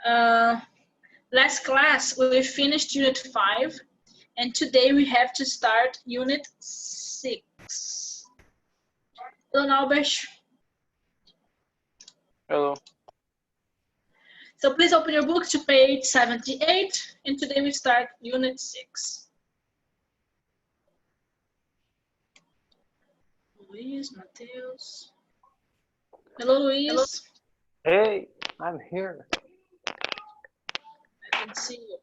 Last class, we finished Unit 5, and today we have to start Unit 6. Hello, Albert. Hello. So please open your books to page 78, and today we start Unit 6. Luis, Mateus. Hello, Luis. Hey, I'm here. I can see you.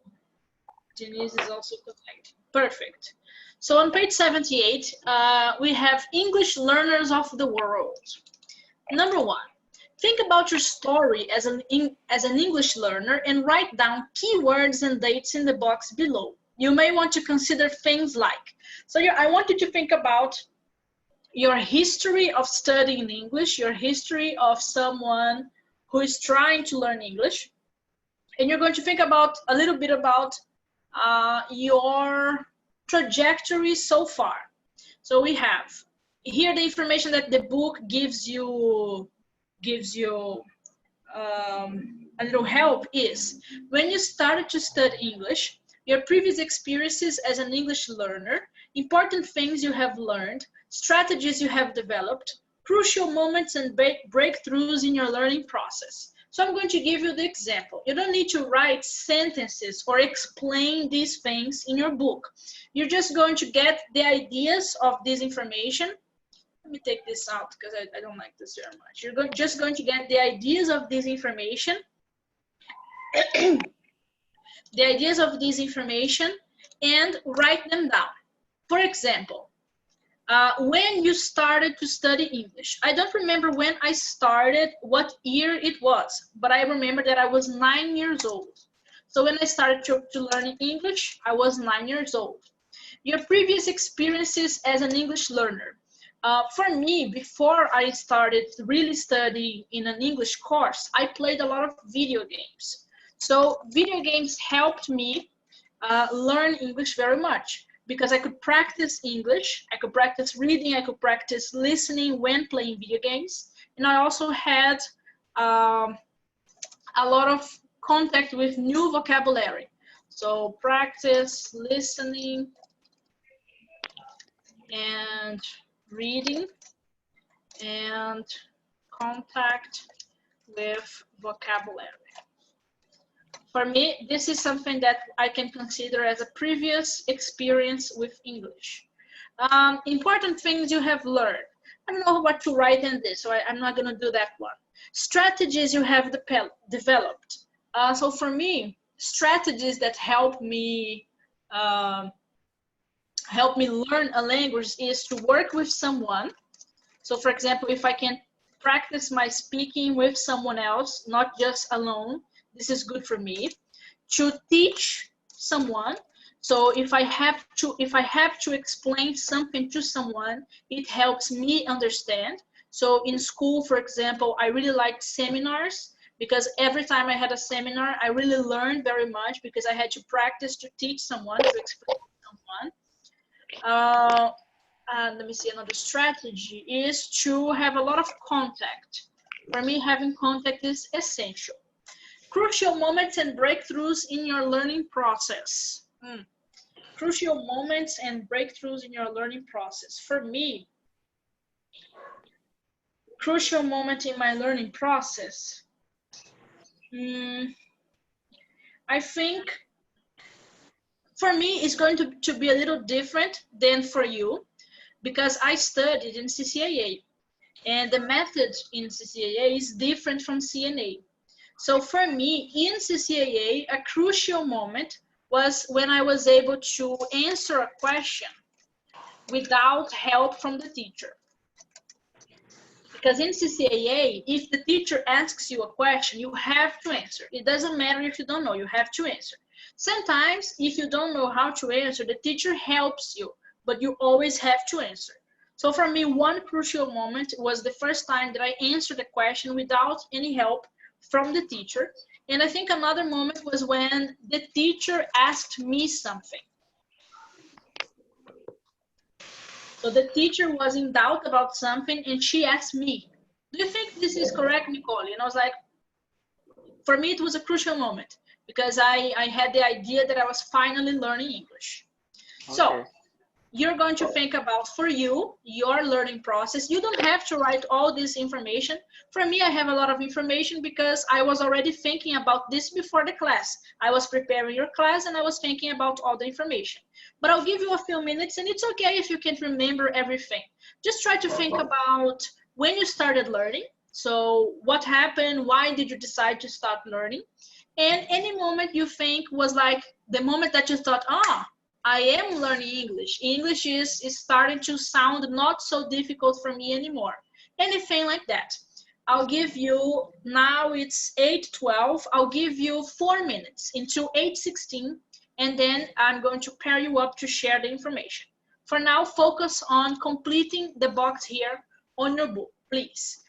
Denise is also connected. Perfect. So on page 78, we have English learners of the world. Number 1, think about your story as an English learner and write down keywords and dates in the box below. You may want to consider things like, I want you to think about your history of studying English, your history of someone who is trying to learn English, and you're going to think about a little bit about your trajectory so far. So we have here the information that the book gives you a little help is when you started to study English, your previous experiences as an English learner, important things you have learned, strategies you have developed, crucial moments and breakthroughs in your learning process. So I'm going to give you the example. You don't need to write sentences or explain these things in your book. You're just going to get the ideas of this information. Let me take this out because I don't like this very much. You're just going to get the ideas of this information. The ideas of this information and write them down. For example, when you started to study English. I don't remember when I started, what year it was, but I remember that I was 9 years old. So when I started to learn English, I was 9 years old. Your previous experiences as an English learner. For me, before I started really studying in an English course, I played a lot of video games. So video games helped me learn English very much, because I could practice English, I could practice reading, I could practice listening when playing video games. And I also had a lot of contact with new vocabulary. So practice listening and reading and contact with vocabulary. For me, this is something that I can consider as a previous experience with English. Important things you have learned. I don't know what to write in this, so I'm not going to do that one. Strategies you have developed. So for me, strategies that help me learn a language is to work with someone. So for example, if I can practice my speaking with someone else, not just alone, this is good for me. To teach someone. So if I have to explain something to someone, it helps me understand. So in school, for example, I really liked seminars because every time I had a seminar, I really learned very much because I had to practice to teach someone, to explain to someone. And let me see, another strategy is to have a lot of contact. For me, having contact is essential. Crucial moments and breakthroughs in your learning process. Crucial moments and breakthroughs in your learning process. For me, crucial moment in my learning process, I think for me it's going to be a little different than for you, because I studied in CCAA, and the method in CCAA is different from CNA. So for me, in CCAA, a crucial moment was when I was able to answer a question without help from the teacher. Because in CCAA, if the teacher asks you a question, you have to answer. It doesn't matter if you don't know, you have to answer. Sometimes, if you don't know how to answer, the teacher helps you, but you always have to answer. So for me, one crucial moment was the first time that I answered a question without any help from the teacher. And I think another moment was when the teacher asked me something. So the teacher was in doubt about something and she asked me, do you think this is correct, Nicole? And I was like, for me, it was a crucial moment because I had the idea that I was finally learning English. Okay. So you're going to think about, for you, your learning process. You don't have to write all this information. For me, I have a lot of information because I was already thinking about this before the class. I was preparing your class and I was thinking about all the information. But I'll give you a few minutes, and it's okay if you can't remember everything. Just try to think about when you started learning. So what happened? Why did you decide to start learning? And any moment you think was like the moment that you thought, I am learning English. English is starting to sound not so difficult for me anymore. Anything like that. I'll give you, now it's 8:12, I'll give you 4 minutes until 8:16, and then I'm going to pair you up to share the information. For now, focus on completing the box here on your book, please.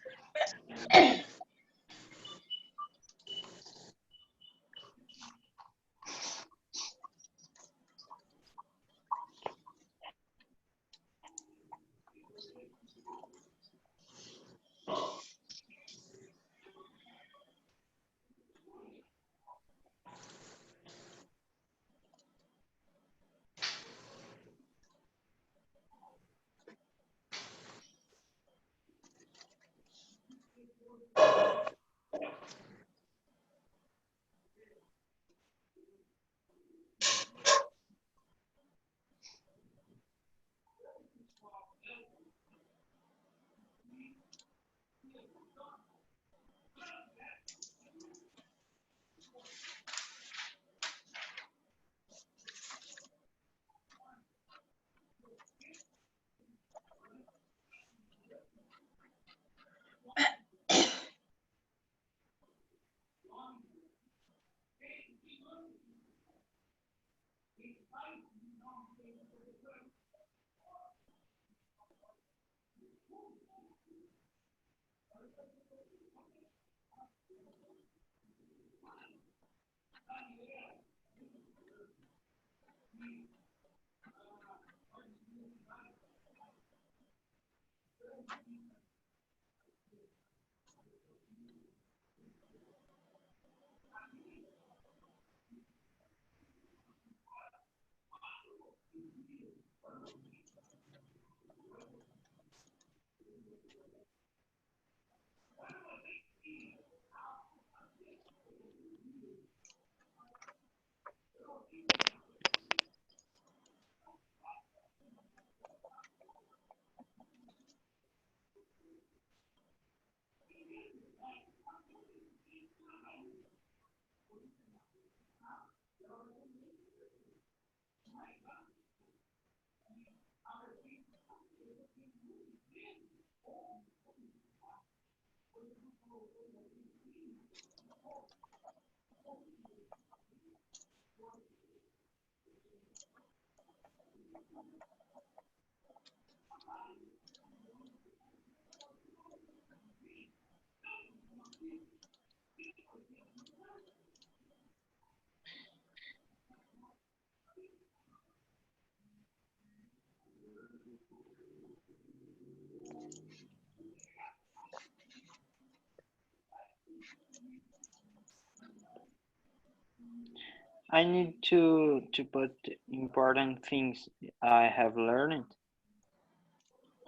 I need to put important things I have learned.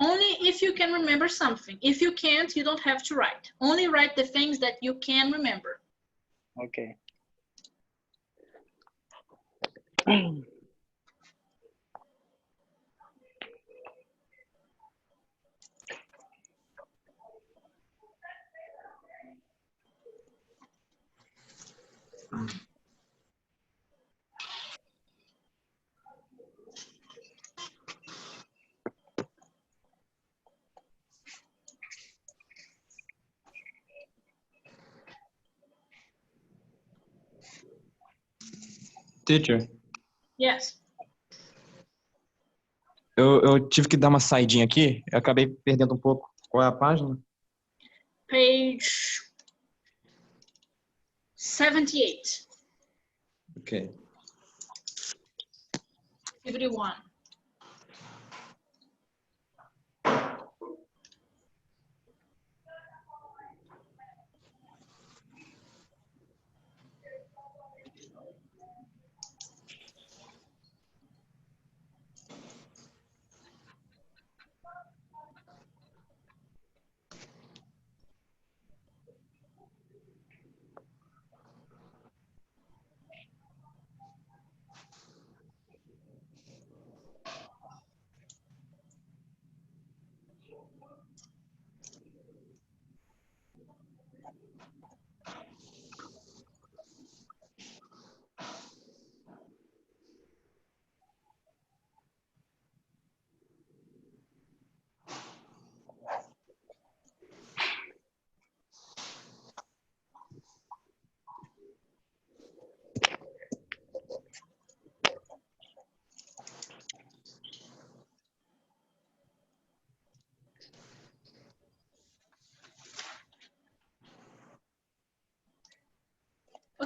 Only if you can remember something. If you can't, you don't have to write. Only write the things that you can remember. Okay. Teacher, Yes. eu tive que dar uma saidinha aqui, eu acabei perdendo um pouco. Qual é a página? Page 78. Ok. 51.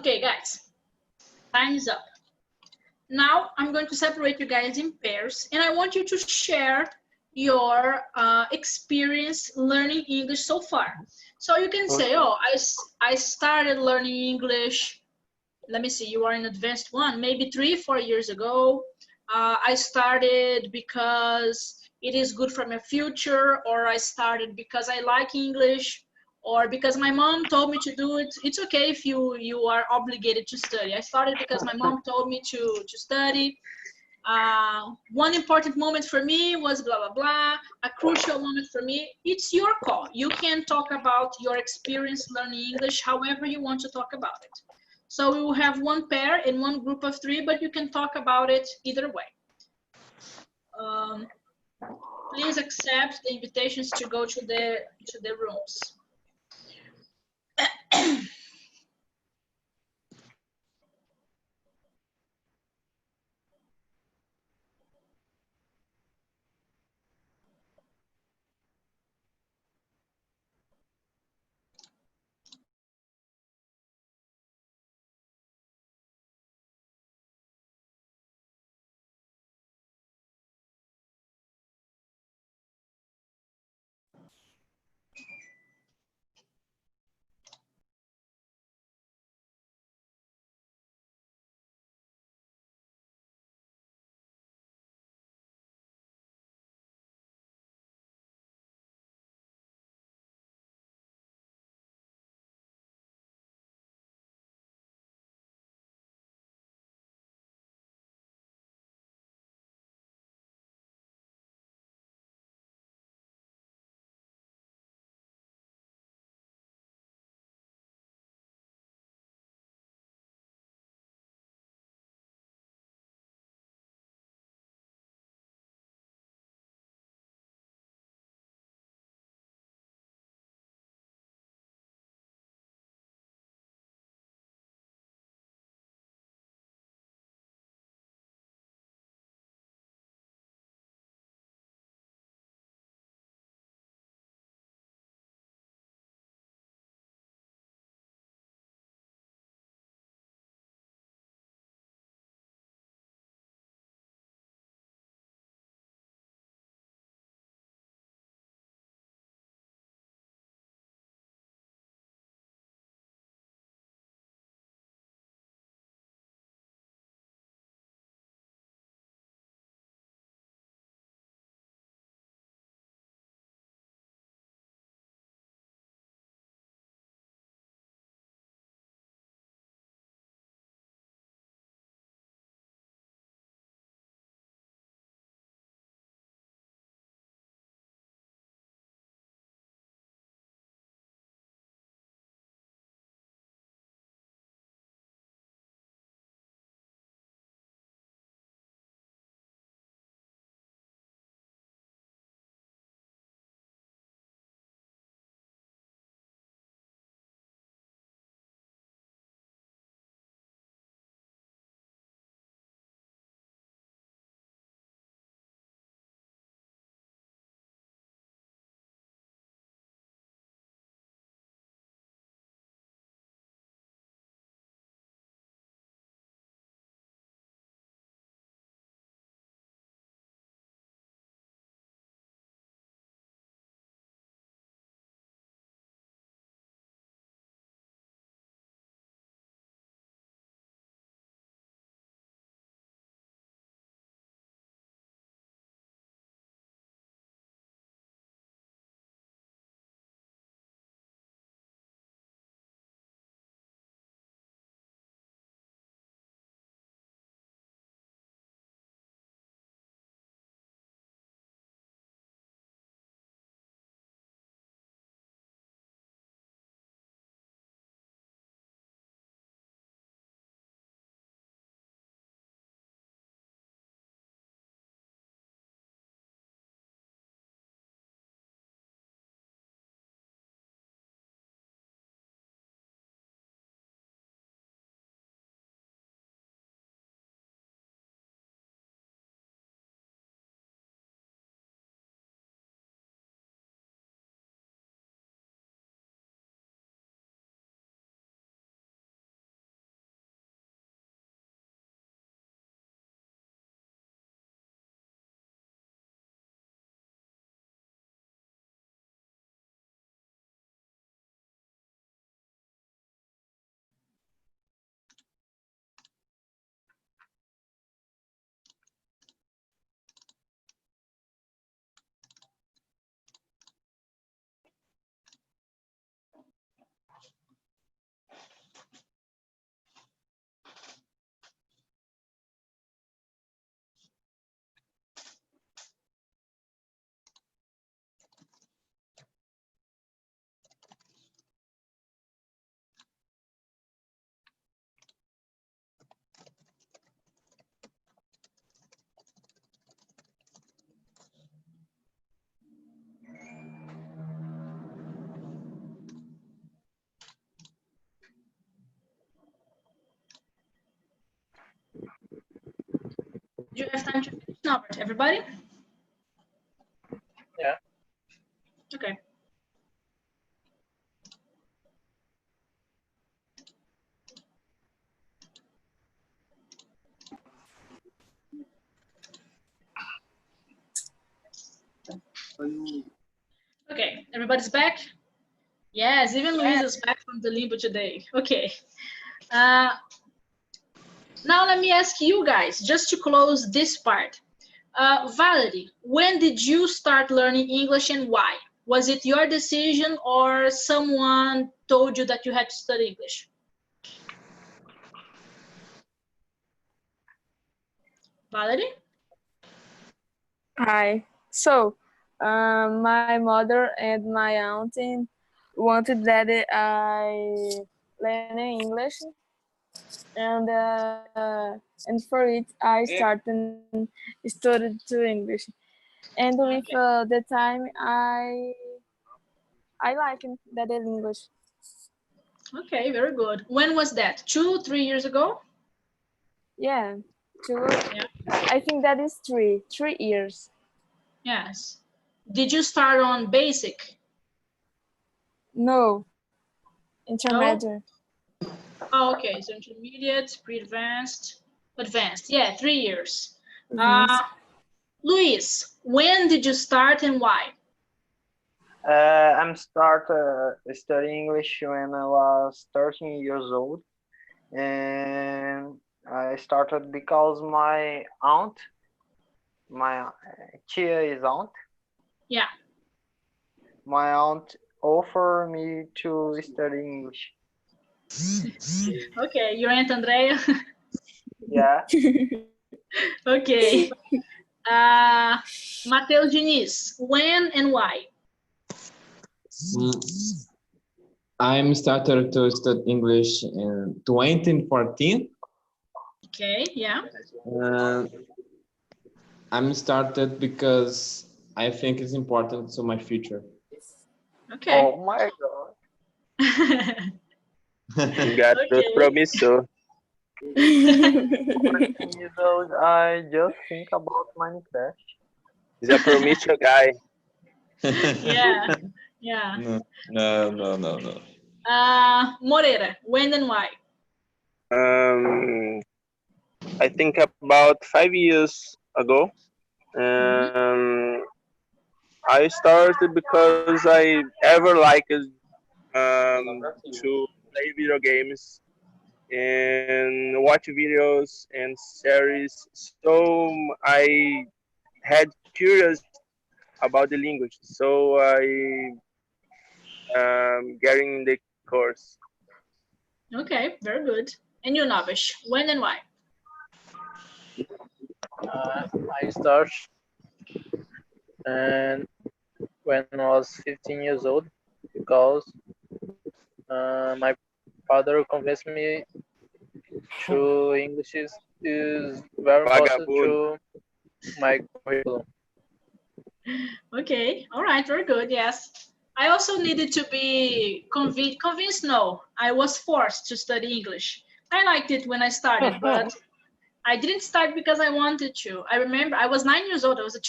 Okay, guys, time is up. Now I'm going to separate you guys in pairs, and I want you to share your experience learning English so far. So you can say, oh, I started learning English. Let me see, you are in advanced one, maybe 3-4 years ago. I started because it is good for my future, or I started because I like English, or because my mom told me to do it. It's okay if you are obligated to study. I started because my mom told me to study. One important moment for me was blah, blah, blah. A crucial moment for me. It's your call. You can talk about your experience learning English however you want to talk about it. So we will have one pair in one group of 3, but you can talk about it either way. Please accept the invitations to go to the rooms. Do you have time to finish, Norbert? Everybody? Yeah. Okay. Okay, everybody's back? Yes, even Luis is back from the limbo today. Okay. Now let me ask you guys, just to close this part. Valerie, when did you start learning English and why? Was it your decision or someone told you that you had to study English? Valerie? Hi. So, my mother and my auntie wanted that I learn English, and for it I started studied to English, and with the time I like that English. Okay, very good. When was that? 2, 3 years ago? Yeah, Yeah. I think that is 3 years. Yes. Did you start on basic? No, intermediate. Oh, okay, so intermediate, pre-advanced, advanced. Yeah, 3 years. Luis, when did you start and why? I'm start studying English when I was 13 years old, and I started because my tia is aunt. Yeah. My aunt offered me to study English. Okay, your Aunt Andrea. Yeah. Okay. Mateus Diniz, when and why? I'm started to study English in 2014. Okay, yeah. I'm started because I think it's important to my future. Okay. Oh my God. Garoto promissor. 14 years old, I just think about Minecraft. He's a promiscuous guy. Yeah, yeah. No. Moreira, when and why? I think about 5 years ago. I started because I ever liked to play video games and watch videos and series. So I had curious about the language. So I getting the course. Okay, very good. And you, Navish, when and why? I started and when I was 15 years old because my father convinced me to English is very important to my curriculum. Okay, all right, very good, yes. I also needed to be convinced, no. I was forced to study English. I liked it when I started, but I didn't start because I wanted to. I remember I was 9 years old, I was a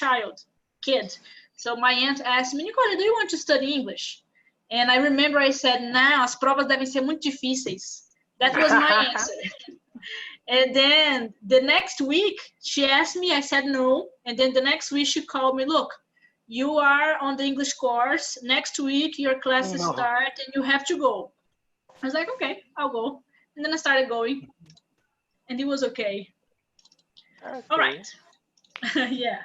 kid. So my aunt asked me, Nicole, do you want to study English? And I remember I said, nah, as provas devem ser muito difíceis. That was my answer. And then the next week she asked me, I said no. And then the next week she called me, look, you are on the English course. Next week your classes start and you have to go. I was like, okay, I'll go. And then I started going. And it was okay. All right. Yeah.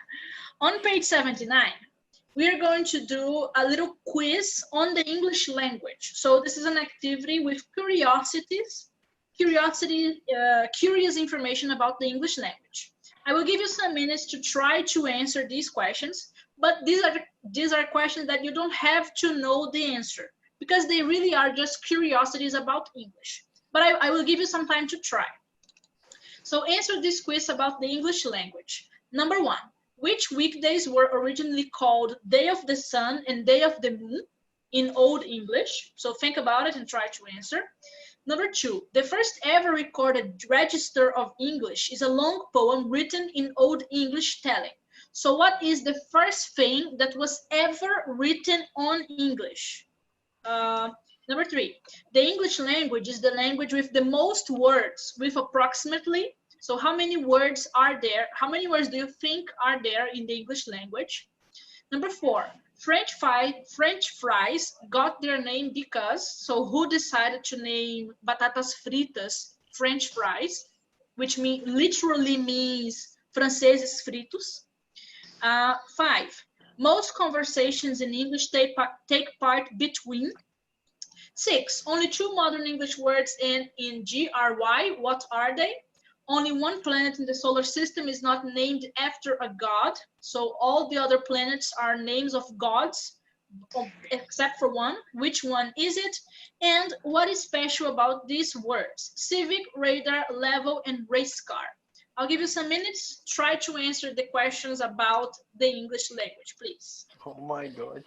On page 79, we are going to do a little quiz on the English language. So this is an activity with curious information about the English language. I will give you some minutes to try to answer these questions, but these are questions that you don't have to know the answer because they really are just curiosities about English. But I will give you some time to try. So answer this quiz about the English language. Number 1, which weekdays were originally called Day of the Sun and Day of the Moon in Old English? So think about it and try to answer. Number 2, the first ever recorded register of English is a long poem written in Old English telling. So what is the first thing that was ever written on English? Number 3, the English language is the language with the most words, with approximately, so how many words are there? How many words do you think are there in the English language? Number 4, French fries got their name because, so who decided to name batatas fritas French fries, which literally means franceses fritos? 5, most conversations in English take part between. 6, only 2 modern English words end in GRY. What are they? Only one planet in the solar system is not named after a god. So all the other planets are names of gods, except for one. Which one is it? And what is special about these words? Civic, radar, level, and race car. I'll give you some minutes. Try to answer the questions about the English language, please. Oh my God.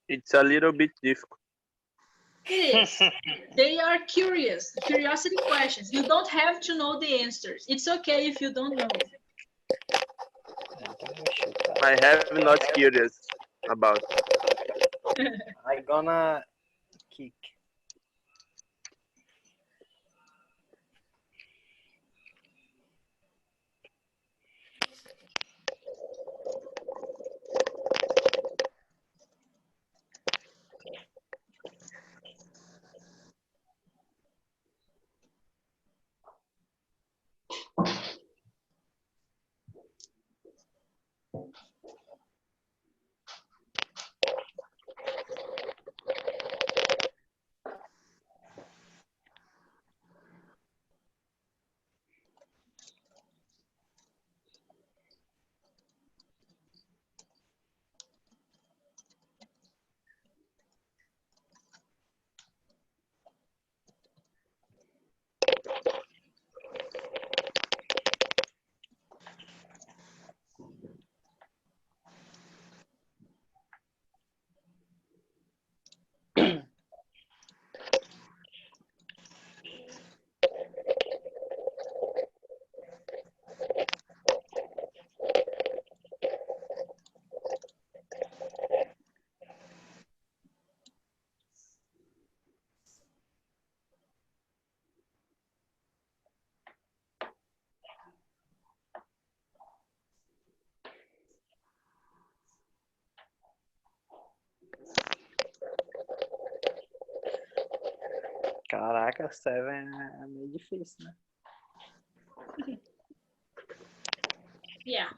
It's a little bit difficult. It is. They are curiosity questions. You don't have to know the answers. It's okay if you don't know. I have not curious about. I'm gonna kick. Caraca, Seven é meio difícil, né? Yeah.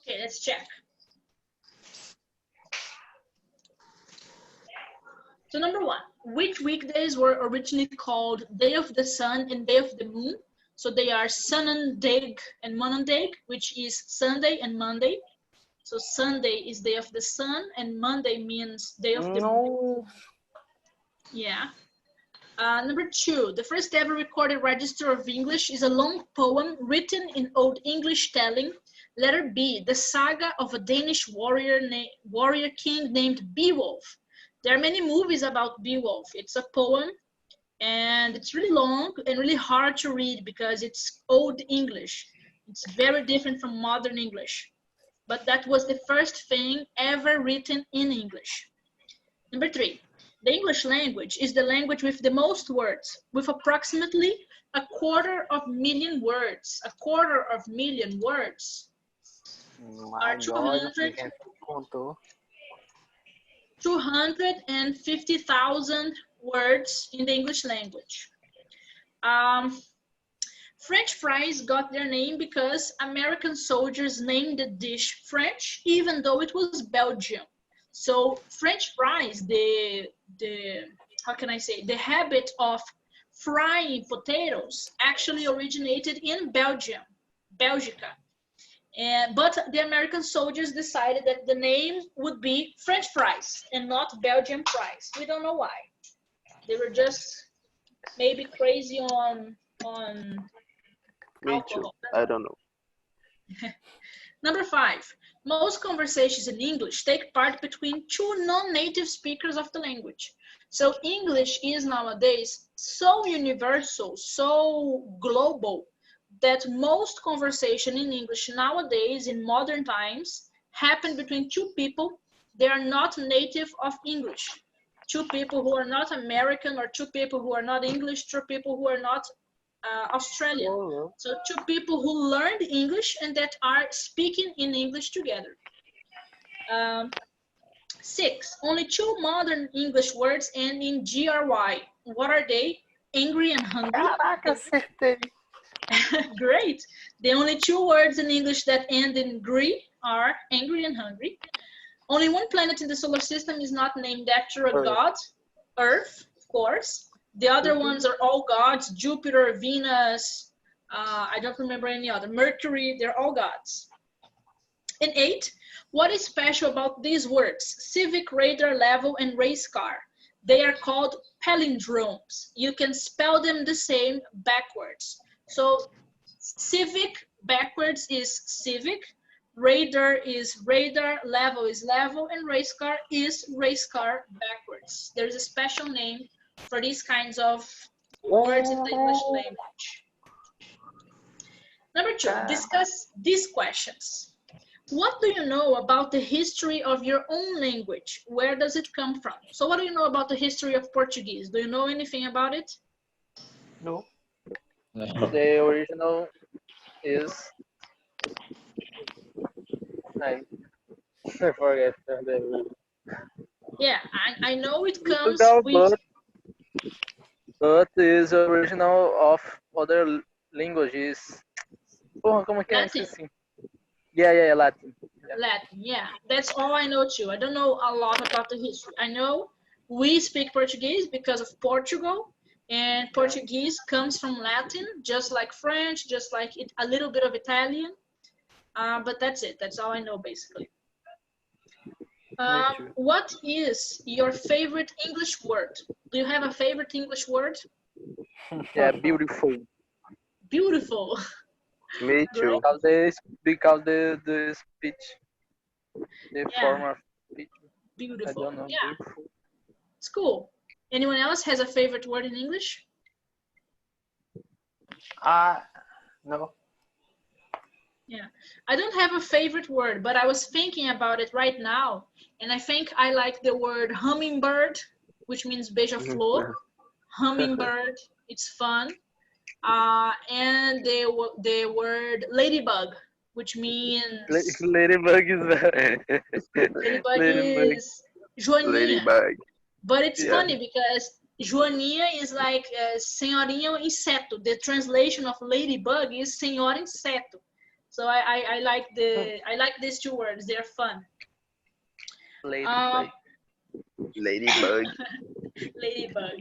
Okay, let's check. So number 1, which weekdays were originally called Day of the Sun and Day of the Moon? So they are Sundag and Mondag, which is Sunday and Monday. So Sunday is Day of the Sun and Monday means Day of the Moon. Yeah. Number 2, the first ever recorded register of English is a long poem written in Old English telling. Letter B, the saga of a Danish warrior king named Beowulf. There are many movies about Beowulf. It's a poem, and it's really long and really hard to read because it's Old English. It's very different from modern English. But that was the first thing ever written in English. Number 3, the English language is the language with the most words, with approximately 250,000 words. 250,000 words My are God, ninguém contou. 250,000 words in the English language. French fries got their name because American soldiers named the dish French, even though it was Belgium. So French fries, how can I say, the habit of frying potatoes actually originated in Belgium, Belgica. But the American soldiers decided that the name would be French fries and not Belgian fries. We don't know why. They were just maybe crazy on Me alcohol. too. I don't know. Number 5, most conversations in English take part between two non-native speakers of the language. So English is nowadays so universal, so global, that most conversation in English nowadays in modern times happen between two people that are not native of English. Two people who are not American, or two people who are not English, two people who are not Australian. So two people who learned English and that are speaking in English together. 6, only 2 modern English words end in GRY. What are they? Angry and hungry. Caraca, acertei. Great. The only 2 words in English that end in gry are angry and hungry. Only one planet in the solar system is not named after a god, Earth, of course. The other ones are all gods: Jupiter, Venus, I don't remember any other, Mercury, they're all gods. And 8, what is special about these words? Civic, radar, level, and race car. They are called palindromes. You can spell them the same backwards. So civic backwards is civic, radar is radar, level is level, and race car is race car backwards. There's a special name for these kinds of words in the English language. Number 2, discuss these questions. What do you know about the history of your own language? Where does it come from? So what do you know about the history of Portuguese? Do you know anything about it? No. The original is I forget the Yeah, I know it comes Portugal, with... but is original of other languages. Porra, como que é? Latin. Esqueci. Yeah, Latin. Latin, yeah. That's all I know too. I don't know a lot about the history. I know we speak Portuguese because of Portugal, and Portuguese comes from Latin, just like French, just like a little bit of Italian. But that's it. That's all I know, basically. What is your favorite English word? Do you have a favorite English word? Yeah, beautiful. Beautiful. Me too. Because the speech, the form of speech. Beautiful. I don't know. Yeah, Beautiful. it's cool. Anyone else has a favorite word in English? No. Yeah, I don't have a favorite word, but I was thinking about it right now, and I think I like the word hummingbird, which means beija-flor. Hummingbird, it's fun. And the word ladybug, which means... Ladybug is Ladybug is joaninha. Ladybug. But it's funny because joaninha is like senhorinha inseto. The translation of ladybug is senhora inseto. So I like these 2 words. They're fun. Ladybug. Ladybug. Ladybug.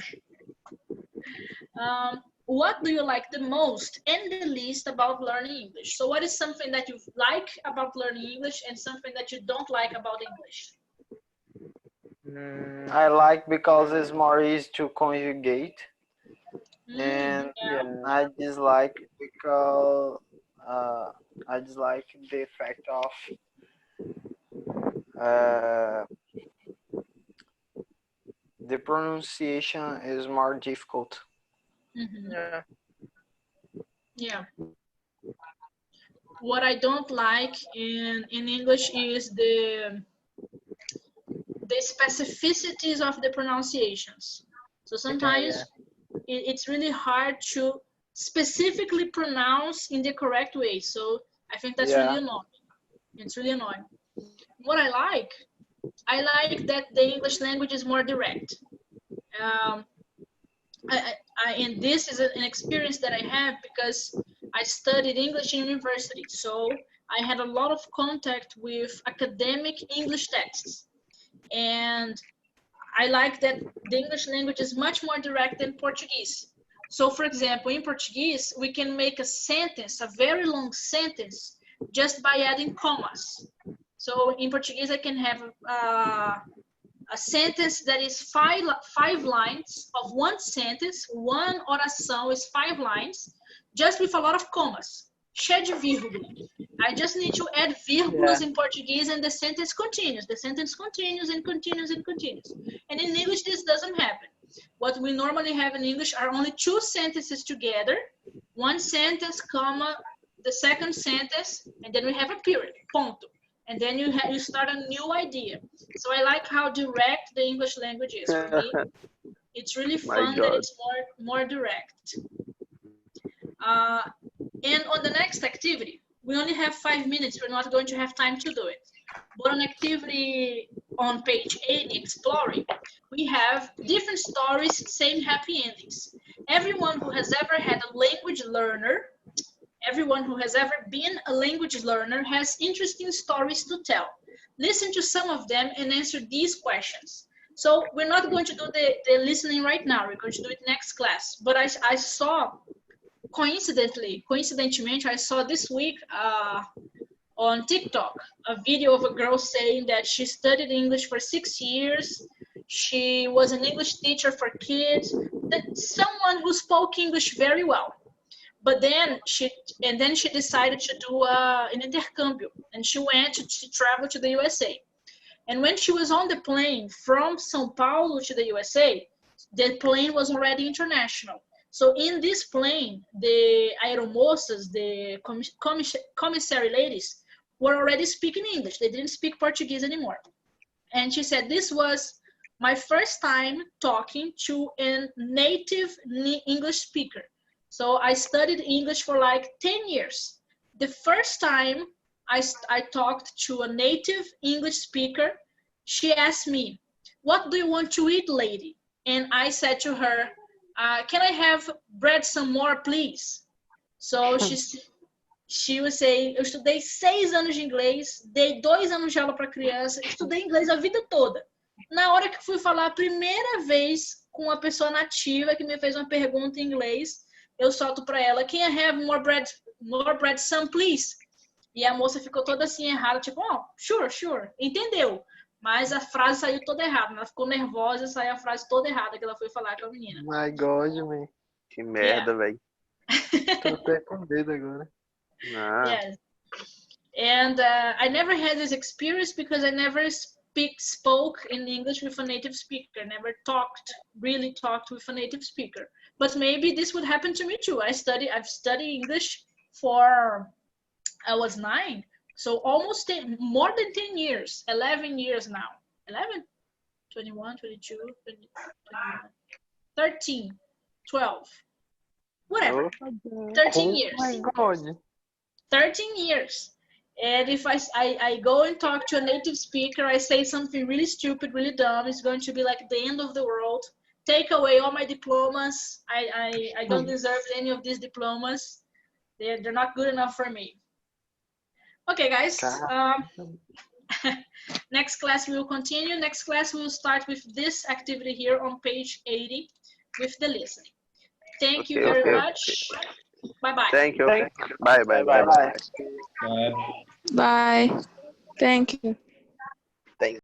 What do you like the most and the least about learning English? So what is something that you like about learning English and something that you don't like about English? I like because it's more easy to conjugate, and I dislike because I dislike the fact of the pronunciation is more difficult. Mhm. Yeah. Yeah. What I don't like in English is the specificities of the pronunciations. So sometimes it's really hard to specifically pronounce in the correct way. So I think that's really annoying. It's really annoying. What I like that the English language is more direct. And this is an experience that I have because I studied English in university. So I had a lot of contact with academic English texts. And I like that the English language is much more direct than Portuguese. So for example, in Portuguese, we can make a sentence, a very long sentence, just by adding commas. So in Portuguese, I can have a sentence that is five lines of one sentence. One oração is 5 lines, just with a lot of commas. Cheio de vírgula. I just need to add vírgulas in Portuguese and the sentence continues. The sentence continues and continues and continues. And in English, this doesn't happen. What we normally have in English are only 2 sentences together. One sentence, comma, the second sentence, and then we have a period, ponto. And then you start a new idea. So I like how direct the English language is. For me, it's really fun that it's more direct. And on the next activity, we only have 5 minutes. We're not going to have time to do it. But on activity on page 80, exploring, we have different stories, same happy endings. Everyone who has ever had a language learner, everyone who has ever been a language learner has interesting stories to tell. Listen to some of them and answer these questions. So we're not going to do the listening right now. We're going to do it next class. But I saw, coincidentally, I saw this week on TikTok a video of a girl saying that she studied English for 6 years. She was an English teacher for kids, someone who spoke English very well. But then she decided to do an intercambio, and she traveled to the USA. And when she was on the plane from São Paulo to the USA, the plane was already international. So in this plane, the aeromoças, the commissary ladies, were already speaking English. They didn't speak Portuguese anymore. And she said, this was my first time talking to a native English speaker. So I studied English for like 10 years. The first time I talked to a native English speaker, she asked me, what do you want to eat, lady? And I said to her, can I have bread some more, please? So she would say, eu estudei 6 anos de inglês, dei 2 anos de aula para criança, estudei inglês a vida toda. Na hora que fui falar a primeira vez com uma pessoa nativa que me fez uma pergunta em inglês, eu solto para ela, can I have more bread some, please? E a moça ficou toda assim errada, tipo, oh, sure, entendeu? Mas a frase saiu toda errada, ela ficou nervosa e saiu a frase toda errada que ela foi falar com a menina. My God, man. Que merda, velho. Tô até com medo agora. Yes. And I never had this experience because I never spoke in English with a native speaker. Never really talked with a native speaker. But maybe this would happen to me too. I've studied English for, I was 9. So almost more than 10 years, 11 years now. 11, 21, 22, 21, 13, 12, whatever. 13 years. My God. 13 years. And if I go and talk to a native speaker, I say something really stupid, really dumb, it's going to be like the end of the world. Take away all my diplomas. I don't deserve any of these diplomas. They're not good enough for me. Okay, guys. Next class we will continue. Next class we will start with this activity here on page 80 with the listening. Thank you very much. Bye-bye. Thank you. Bye. Bye. Thank you.